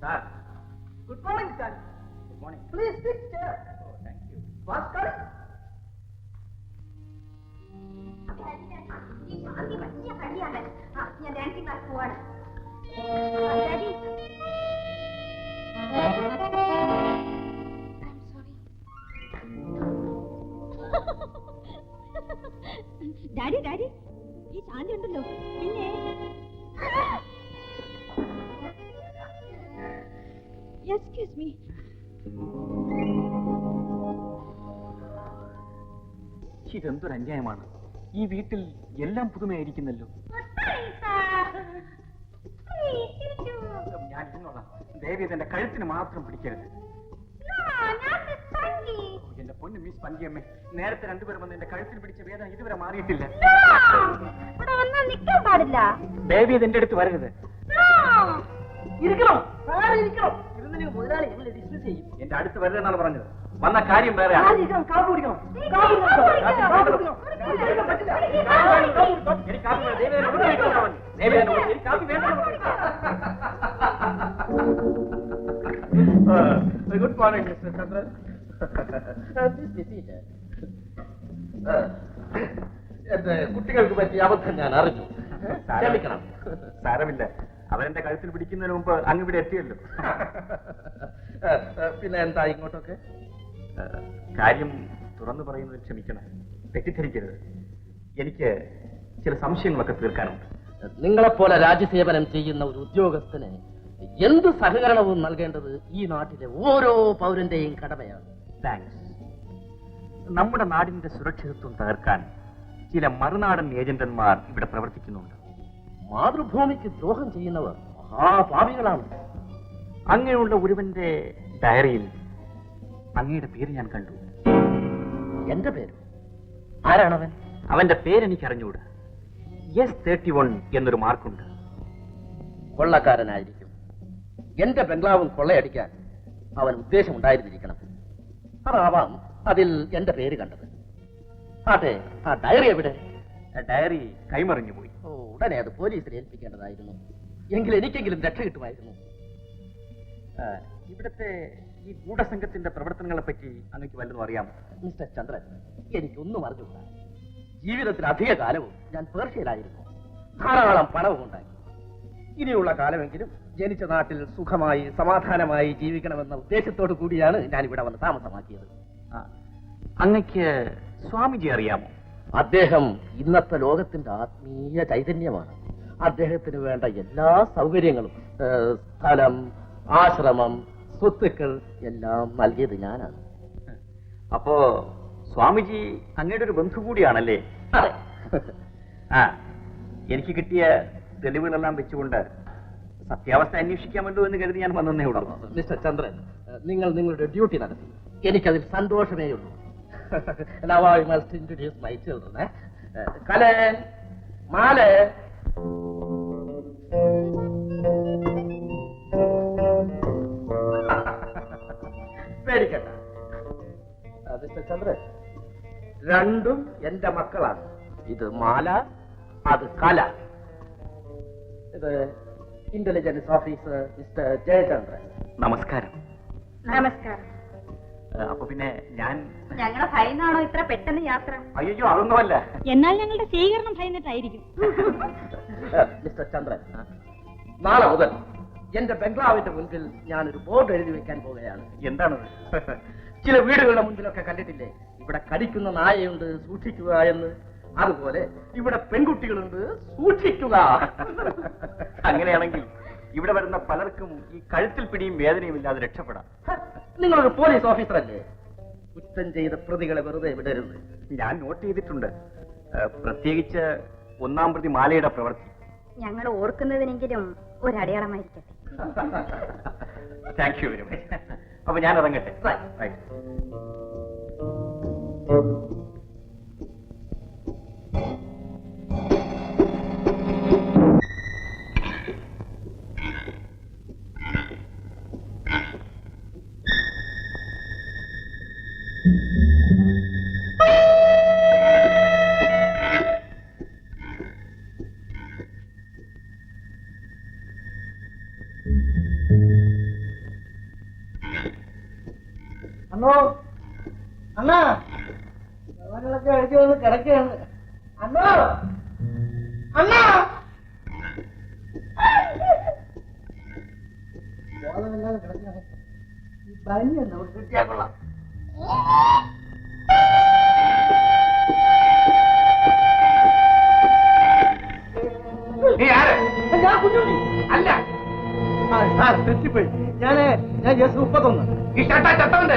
Sir. Good morning, son. Good morning. Please sit here. Oh, thank you. What's coming? ഞാൻ dancing class പോവാണ്. Daddy daddy ഈ ശാന്തി ഉണ്ടല്ലോ പിന്നെ excuse me. ഇതെന്തൊരു അന്യായമാണ്. ഈ വീട്ടിൽ എല്ലാം പുതുമയായിരിക്കുന്നല്ലോ. ഞാൻ ഇരുന്നോളാം. ദേവി എന്റെ കഴുത്തിന് മാത്രം പിടിക്കരുത്. എന്റെ പൊന്നു മിസ് പഞ്ചിയമ്മേ, നേരത്തെ രണ്ടുപേരും വന്ന് എന്റെ കഴുത്തിൽ പിടിച്ച വേദന ഇതുവരെ മാറിയിട്ടില്ല. നിൽക്കാൻ പാടില്ല. ദേവി എന്റെ അടുത്ത് വരരുത്. ഇരിക്കണം. ഇരുന്നില്ലെങ്കിൽ മുതലാളി ഞങ്ങൾ ഡിസ്മിസ് ചെയ്യും. എന്റെ അടുത്ത് വരരുതെന്നാണ് പറഞ്ഞത്. വന്ന കാര്യം വേറെ. കാപ്പ് കുടിക്കണം. ഗുഡ് മോർണിംഗ് മിസ്റ്റർ ചന്ദ്രൻ. എന്റെ കുട്ടികൾക്ക് പറ്റിയ അബദ്ധം ഞാൻ അറിഞ്ഞു. ക്ഷമിക്കണം. സാരമില്ല. അവരെന്റെ കഴുത്തിൽ പിടിക്കുന്നതിന് മുമ്പ് അങ്ങ് ഇവിടെ എത്തിയല്ലോ. പിന്നെ എന്താ ഇങ്ങോട്ടൊക്കെ? കാര്യം തുറന്നു പറയുന്നത് ക്ഷമിക്കണം, തെറ്റിദ്ധരിക്കരുത്. എനിക്ക് ചില സംശയങ്ങളൊക്കെ തീർക്കാനുണ്ട്. നിങ്ങളെപ്പോലെ രാജ്യസേവനം ചെയ്യുന്ന ഒരു ഉദ്യോഗസ്ഥന് എന്ത് സഹകരണവും നൽകേണ്ടത് ഈ നാട്ടിലെ ഓരോ പൗരന്റെയും കടമയാണ്. താങ്ക്സ്. നമ്മുടെ നാടിന്റെ സുരക്ഷിതത്വം തകർക്കാൻ ചില മറുനാടൻ ഏജന്റന്മാർ ഇവിടെ പ്രവർത്തിക്കുന്നുണ്ട്. മാതൃഭൂമിക്ക് ദ്രോഹം ചെയ്യുന്നവർ മഹാപാപികളാണ്. അങ്ങനെയുള്ള ഒരുവന്റെ ഡയറിയിൽ അങ്ങയുടെ പേര് ഞാൻ കണ്ടു. എന്റെ പേര്? ആരാണവൻ? അവന്റെ പേരെനിക്ക് അറിഞ്ഞുകൂടാ. S31 എന്നൊരു മാർക്കുണ്ട്. കൊള്ളക്കാരനായിരിക്കും. എന്റെ ബംഗ്ലാവും കൊള്ളയടിക്കാൻ അവൻ ഉദ്ദേശമുണ്ടായിരുന്നിരിക്കണം. അതാവാം അതിൽ എന്റെ പേര് കണ്ടത്. അതെ, ആ ഡയറി എവിടെ? ഡയറി കൈമറിഞ്ഞു പോയി. ഓ, ഉടനെ അത് പോലീസിൽ ഏൽപ്പിക്കേണ്ടതായിരുന്നു. എങ്കിൽ എനിക്കെങ്കിലും രക്ഷ കിട്ടുമായിരുന്നു. ഇവിടുത്തെ ഈ ഗൂഢസംഘത്തിന്റെ പ്രവർത്തനങ്ങളെ പറ്റി അങ്ങക്ക് വല്ലതും അറിയാമോ? മിസ്റ്റർ ചന്ദ്രൻ, എനിക്കൊന്നും അറിഞ്ഞുകൂടാ. ജീവിതത്തിൽ അധിക കാലവും ഞാൻ പേർഷ്യയിലായിരുന്നു. ധാരാളം പണവും ഉണ്ടായി. ഇനിയുള്ള കാലമെങ്കിലും ജനിച്ച നാട്ടിൽ സുഖമായി സമാധാനമായി ജീവിക്കണമെന്ന ഉദ്ദേശത്തോടു കൂടിയാണ് ഞാൻ ഇവിടെ വന്ന് താമസമാക്കിയത്. അങ്ങക്ക് സ്വാമിജി അറിയാമോ? അദ്ദേഹം ഇന്നത്തെ ലോകത്തിന്റെ ആത്മീയ ചൈതന്യമാണ്. അദ്ദേഹത്തിന് വേണ്ട എല്ലാ സൗകര്യങ്ങളും, സ്ഥലം, ആശ്രമം, സ്വത്തുക്കൾ എല്ലാം നൽകിയത് ഞാനാണ്. അപ്പോ സ്വാമിജി അങ്ങയുടെ ഒരു ബന്ധു കൂടിയാണല്ലേ? അതെ. എനിക്ക് കിട്ടിയ തെളിവുകളെല്ലാം വെച്ചുകൊണ്ട് സത്യാവസ്ഥ അന്വേഷിക്കാമല്ലോ എന്ന് കരുതി ഞാൻ വന്നേ ഉള്ളൂ. മിസ്റ്റർ ചന്ദ്രൻ, നിങ്ങൾ നിങ്ങളുടെ ഡ്യൂട്ടി നടത്തി. എനിക്കതിൽ സന്തോഷമേ ഉള്ളൂ. Now I must introduce my children. Kalen, Male. പേടിക്കണ്ട മിസ്റ്റർ ചന്ദ്രൻ, രണ്ടും എന്റെ മക്കളാണ്. ഇത് മാല, അത് കല. ഇത് ഇന്റലിജൻസ് ഓഫീസർ മിസ്റ്റർ ജയചന്ദ്രൻ. നമസ്കാരം. നമസ്കാരം. അപ്പൊ പിന്നെ ഞങ്ങളെ ഭയന്നാണോ ഇത്ര പെട്ടെന്ന് യാത്ര? അയ്യോ, അതൊന്നുമല്ല. എന്നാൽ ഞങ്ങളുടെ സ്വീകരണം ഭയന്നിട്ടായിരിക്കും. മിസ്റ്റർ ചന്ദ്രൻ, നാളെ മുതൽ എന്റെ ബംഗ്ലാവിന്റെ മുൻപിൽ ഞാനൊരു ബോർഡ് എഴുതി വെക്കാൻ പോവുകയാണ്. എന്താണത്? ചില വീടുകളുടെ മുൻപിലൊക്കെ കണ്ടിട്ടില്ലേ, ഇവിടെ കടിക്കുന്ന നായയുണ്ട്, സൂക്ഷിക്കുക എന്ന്. അതുപോലെ ഇവിടെ പെൺകുട്ടികളുണ്ട്, സൂക്ഷിക്കുക. അങ്ങനെയാണെങ്കിൽ ഇവിടെ വരുന്ന പലർക്കും ഈ കഴുത്തിൽ പിടിയും വേദനയും ഇല്ലാതെ രക്ഷപ്പെടാം. നിങ്ങളൊരു പോലീസ് ഓഫീസറല്ലേ? കുറ്റം ചെയ്ത പ്രതികളെ വെറുതെ വിടരുത്. ഞാൻ നോട്ട് ചെയ്തിട്ടുണ്ട്, പ്രത്യേകിച്ച് ഒന്നാം പ്രതി മാലയുടെ പ്രവൃത്തി. ഞങ്ങൾ ഓർക്കുന്നതിനെങ്കിലും ഒരടയാളമായിരിക്കട്ടെ. Thank you very much. അപ്പൊ ഞാൻ ഇറങ്ങട്ടെ. അണ്ണോ അണ്ണാ വെള്ളങ്ങളൊക്കെ അടിച്ചു വന്ന് കിടക്കുകയാണ്. അണ്ണോ അണ്ണാ ബോധമില്ലാതെ കിടക്കുകയാണ്. ഈ പനി എന്താ കിട്ടിയാ കൊള്ളാം. ഞാൻ കുഞ്ഞുണ്ണി അല്ല സാർ തെറ്റിപ്പോയി. ഞാൻ ജസ്റ്റ് 31. ഈ ചത്തവന്റെ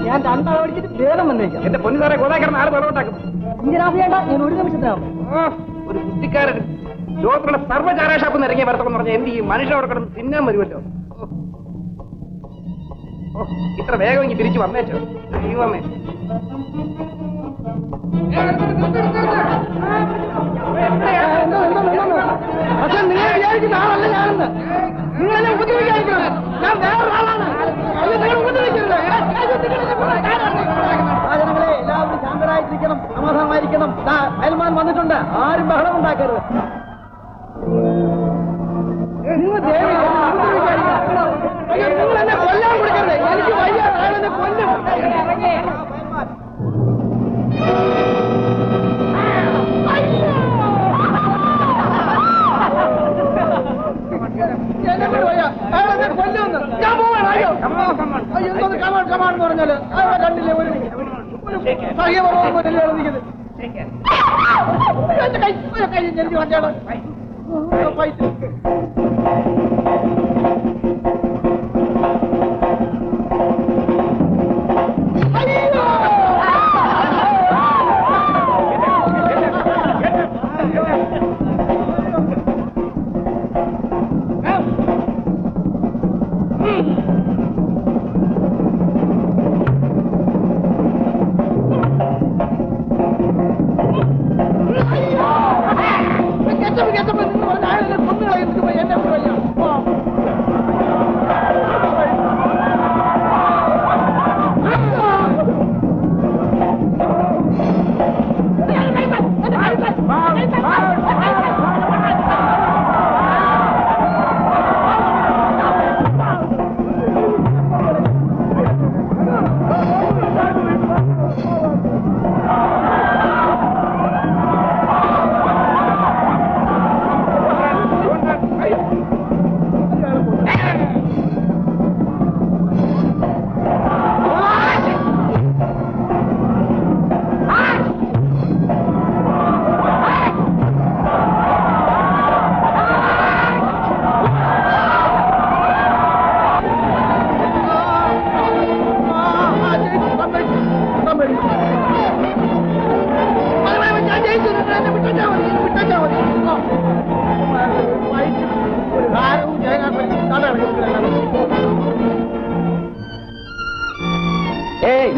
ഞാൻ രണ്ടാളെ പഠിച്ചിട്ട് വേഗം വന്നേക്കാം. എന്റെ പൊന്നു സാറെ ഗോതാക്കിടന്ന് ആള് വെള്ളമുണ്ടാക്കും. ഇങ്ങനെ ഞാൻ ഒരു നിമിഷത്തിനാവും. ഒരു കുസ്തിക്കാരൻ ലോകത്തിലുള്ള സർവ്വചാരാഷാപ്പ് ഇറങ്ങിയ വരത്തെന്ന് പറഞ്ഞാൽ എന്ത് ചെയ്യും? മനുഷ്യൻ അവിടെ കിടന്ന് തിന്നാൻ വരുമല്ലോ. ഇത്ര വേഗം ഇനി തിരിച്ചു വന്നേച്ചോ ദൈവമേ. പക്ഷെ നിങ്ങൾ വിചാരിക്കുന്ന ആളല്ല ഞാനെന്ന്. നിങ്ങളെന്നെ ഉപദ്രവിക്കാതിരിക്കണം. ഞാൻ വേറൊരാളാണ്. നിങ്ങൾ ഉപദ്രവിക്കരുത്. ജനങ്ങളെ എല്ലാവരും ശാന്തരായിട്ടിരിക്കണം, സമാധാനമായിരിക്കണം. അയൽമാൻ വന്നിട്ടുണ്ട്, ആരും ബഹളം ഉണ്ടാക്കരുത്. നിങ്ങൾ നിങ്ങൾ എന്നെ കൊല്ലാൻ കൊടുക്കരുത്. എനിക്ക് വയ്യ, അയാളെന്നെ കൊല്ലും. അയാളെന്നെ കൊല്ലുമെന്ന് ഞാൻ പോവാണ്. അയ്യോ എന്തോന്ന് കമാണെന്ന് പറഞ്ഞാല് അയാളെ കണ്ടില്ലേ ഒരു സഹ്യപർവ്വം നിൽക്കുന്നത്. എന്റെ കൈ എനിക്ക് വണ്ടിയാണ് പൈസ.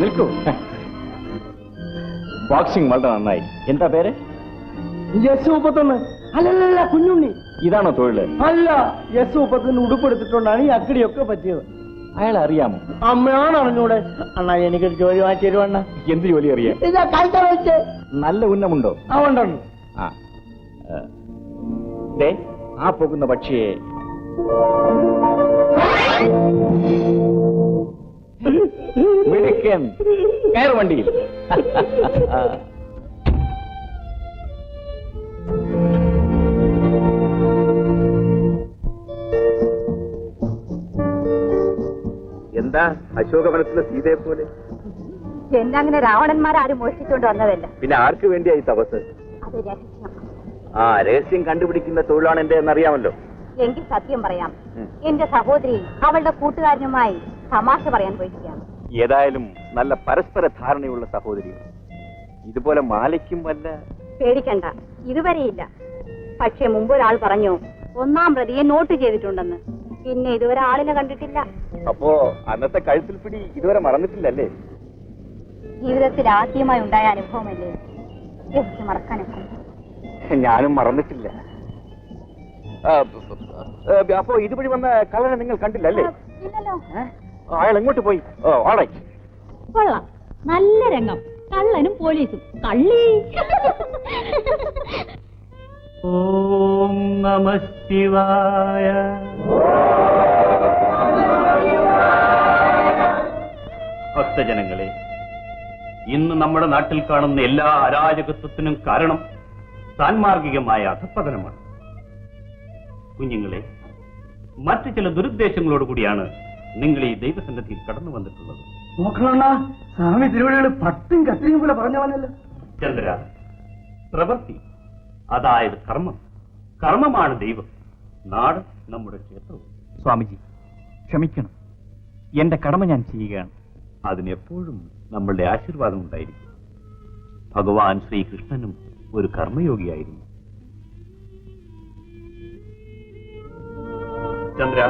നിൽക്കൂ. ബോക്സിംഗ് വളരെ നന്നായി. എന്താ പേര്? S31. അല്ലല്ല കുഞ്ഞുണ്ണി. ഇതാണോ തൊഴില്? അല്ല, S31 ഉടുപ്പെടുത്തിട്ടുണ്ടാണ് ഈ അക്കടിയൊക്കെ പറ്റിയത്. അയാൾ അറിയാമോ? അമ്മയാണ് അറിഞ്ഞൂടെ. അണ്ണാ എനിക്കൊരു ജോലി മാറ്റി തരുവണ്ണ. എന്ത് ജോലി അറിയാം? ഇതാ കൈ വെച്ച്. നല്ല ഉന്നമുണ്ടോ? ഉണ്ടുണ്ട്. ആ പോകുന്ന പക്ഷിയെ മിടുക്കൻ. കയറ് വണ്ടിയിൽ. എന്താ അശോകവനത്തിലെ സീതയെ പോലെ? എന്നെ അങ്ങനെ രാവണന്മാരാരും മോഷ്ടിച്ചുകൊണ്ട് വന്നതല്ല. പിന്നെ ആർക്ക് വേണ്ടിയായി തപസ്? അത് രഹസ്യം. ആ രഹസ്യം കണ്ടുപിടിക്കുന്ന തൊഴിലാണ് എന്റെ എന്നറിയാമല്ലോ. എങ്കിൽ സത്യം പറയാം, എന്റെ സഹോദരി അവളുടെ കൂട്ടുകാരനുമായി തമാശ പറയാൻ പോയിരിക്കുകയാണ്. ഏതായാലും നല്ല പരസ്പര ധാരണയുള്ള സഹോദരി. ഇതുപോലെ മാലയ്ക്കും വല്ല? പേടിക്കണ്ട, ഇതുവരെയില്ല. പക്ഷെ മുമ്പ് ഒരാൾ പറഞ്ഞു 1-ാം പ്രതിയെ നോട്ട് ചെയ്തിട്ടുണ്ടെന്ന്. പിന്നെ ഇതുവരെ ആളിനെ കണ്ടിട്ടില്ല. അപ്പോ അന്നത്തെ കഴുത്തിൽ പിടി ഇതുവരെ മറന്നിട്ടില്ലല്ലേ? ജീവിതത്തിൽ ആദ്യമായി ഉണ്ടായ അനുഭവമല്ലേ, എനിക്ക് മറക്കാനൊക്കെ. ഞാനും മറന്നിട്ടില്ല. അപ്പോ ഇതുവഴി വന്ന കള്ളനെ നിങ്ങൾ കണ്ടില്ലല്ലേ? ഇല്ലല്ലോ. അയാൾ എങ്ങോട്ട് പോയി? ഓൾറൈറ്റ്. കൊള്ളാം, നല്ല രംഗം. കള്ളനും പോലീസും കള്ളി. ഓം നമഃ ശിവായ. ഭക്തജനങ്ങളെ, ഇന്ന് നമ്മുടെ നാട്ടിൽ കാണുന്ന എല്ലാ അരാജകത്വത്തിനും കാരണം സാൻമാർഗികമായ അധപ്പതനമാണ്. കുഞ്ഞുങ്ങളെ, മറ്റു ചില ദുരുദ്ദേശങ്ങളോടുകൂടിയാണ് നിങ്ങൾ ഈ ദൈവസന്നിധിയിൽ കടന്നു വന്നിട്ടുള്ളത്. നോക്കണ സ്വാമി തിരുവഴികൾ പട്ടും കത്തിരിയും പോലെ പറഞ്ഞവനല്ലോ. ചന്ദ്ര, പ്രവൃത്തി, അതായത് കർമ്മം, കർമ്മമാണ് ദൈവം, നാട് നമ്മുടെ ക്ഷേത്രവും. സ്വാമിജി ക്ഷമിക്കണം, എന്റെ കടമ ഞാൻ ചെയ്യുകയാണ്. അതിനെപ്പോഴും നമ്മളുടെ ആശീർവാദം ഉണ്ടായിരിക്കും. ഭഗവാൻ ശ്രീകൃഷ്ണനും ഒരു കർമ്മയോഗിയായിരുന്നു. ചന്ദ്ര,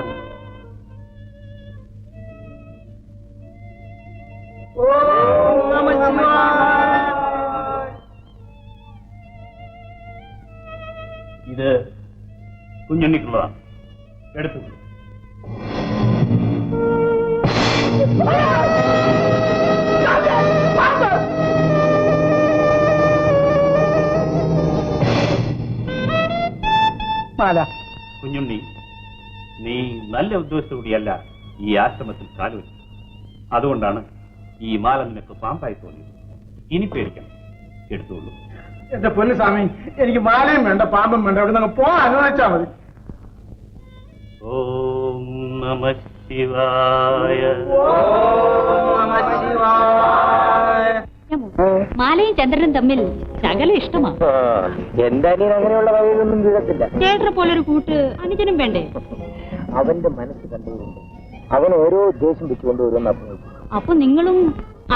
ഇത് കുഞ്ഞുണ്ണിക്കുള്ളതാണ്, എടുത്തുള്ളൂ. കുഞ്ഞുണ്ണി, നീ നല്ല ഉദ്ദേശത്തോടെയല്ല ഈ ആശ്രമത്തിൽ കാലുവെച്ചു. അതുകൊണ്ടാണ് ഈ മാല നിനക്ക് പാമ്പായി തോന്നിയത്. ഇനി പേടിക്കണം, എടുത്തോളൂ. എന്റെ പൊന്നു സ്വാമി, എനിക്ക് മാലയും വേണ്ട പാമ്പും വേണ്ട, അവിടെ നിന്ന് പോകാൻ അനുവദിച്ചാ മതി. ഓം നമഃ ശിവായ. മാലയും ചന്ദ്രനും തമ്മിൽ ശകലം ഇഷ്ടമാണ്. എന്റെ അനിയൻ അങ്ങനെയുള്ള വഴിയിലൊന്നും വീഴത്തില്ല. ചേട്ടനെ പോലൊരു കൂട്ട് അനുജനും വേണ്ടേ? അവന്റെ മനസ്സ് കണ്ടുകൊണ്ട് അവൻ ഓരോ ഉദ്ദേശം വെച്ചുകൊണ്ടുവരുമെന്ന് അഭിനയിച്ചു. അപ്പൊ നിങ്ങളും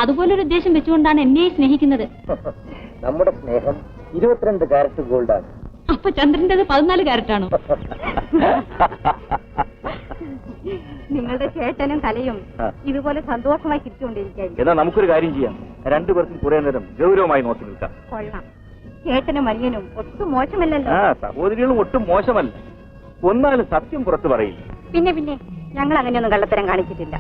അതുപോലൊരു ഉദ്ദേശം വെച്ചുകൊണ്ടാണ് എന്നെ സ്നേഹിക്കുന്നത്. നമ്മുടെ സ്നേഹം 22 കാരറ്റ് ഗോൾഡാണ്. അപ്പൊ ചന്ദ്രന്റേത് 14 കാരറ്റാണോ? നിങ്ങളുടെ ചേട്ടനും കലയും ഇതുപോലെ സന്തോഷമായി തിരിച്ചുകൊണ്ടിരിക്കുകയായിരിക്കും. എന്നാ നമുക്കൊരു കാര്യം ചെയ്യാം, രണ്ടുപേർക്കും കുറെ നേരം ഗൗരവമായി നോക്കി നിൽക്കാം. കൊള്ളാം. ചേട്ടനും അനിയനും ഒട്ടും മോശമല്ലല്ലോ. സഹോദരികളും ഒട്ടും മോശമല്ല. ഒന്നാലും സത്യം പുറത്തു പറയില്ല. പിന്നെ ഞങ്ങൾ അങ്ങനെയൊന്നും കള്ളത്തരം കാണിച്ചിട്ടില്ല.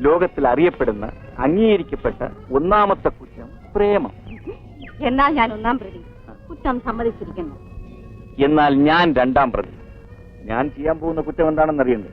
ലോകത്തിൽ അറിയപ്പെടുന്ന അംഗീകരിക്കപ്പെട്ട ഒന്നാമത്തെ കുറ്റം പ്രേമം. എന്നാൽ ഞാൻ ഒന്നാം പ്രതി, കുറ്റം സമ്മതിച്ചിരിക്കുന്നു. എന്നാൽ ഞാൻ രണ്ടാം പ്രതി. ഞാൻ ചെയ്യാൻ പോകുന്ന കുറ്റം എന്താണെന്ന് അറിയണ്ടേ?